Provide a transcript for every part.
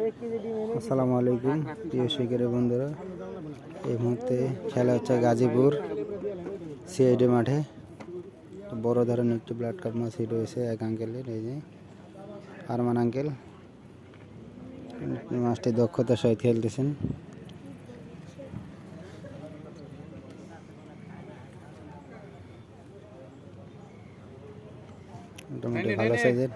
আসসালামু আলাইকুম প্রিয় শিকারী বন্ধুরা, এই মুহূর্তে খেলা হচ্ছে গাজীপুর সিআইডি মাঠে। বড় ধরনের একটি ব্লাড কাপ মাছ রয়েছে এক আঙ্কেলের, এই যে আরমান আঙ্কেল মাছটি দক্ষতার সহিত খেলতেছেন। মোটামুটি ভালো সাইজের।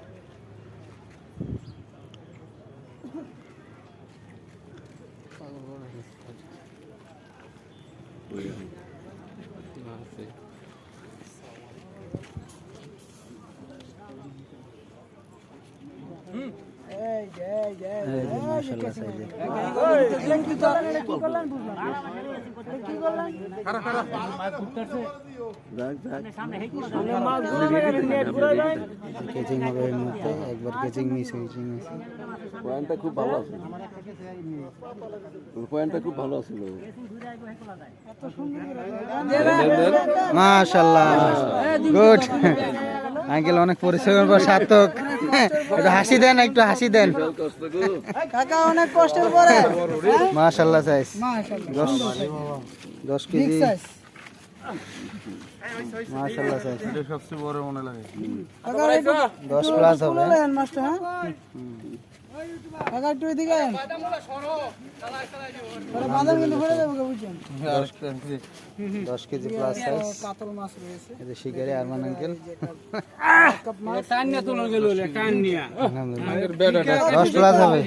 মাশাআল্লাহ সাইজের। কেচিং হবে এর মধ্যে, একবার কেচিং মিস হয়েছে। পয়েন্টটা খুব ভালো আছে, পয়েন্টটা খুব ভালো ছিল। মাশাআল্লাহ, গুড আঙ্কেল, অনেক পরিশ্রমের পর সার্থক। একটু হাসি দেন, একটু হাসি দেন কাকা, অনেক কষ্টের পরে। মাশাআল্লাহ সাইজ 10 কেজি। মাশাআল্লাহ সাইজ, এটা সবচেয়ে বড় মনে লাগে। কাকা 10 প্লাস হবে। মাছটা, হ্যাঁ কাকা একটু এদিকে আয়। বাদাম কিন্তু ভরে যাবে, বুঝছেন? 10 কেজি প্লাস সাইজ কাতল মাছ রয়েছে। এই যে শিকারি আরমান আঙ্কেল। টান্নিয়া তোলা গেল, টান্নিয়া 10 প্লাস হবে।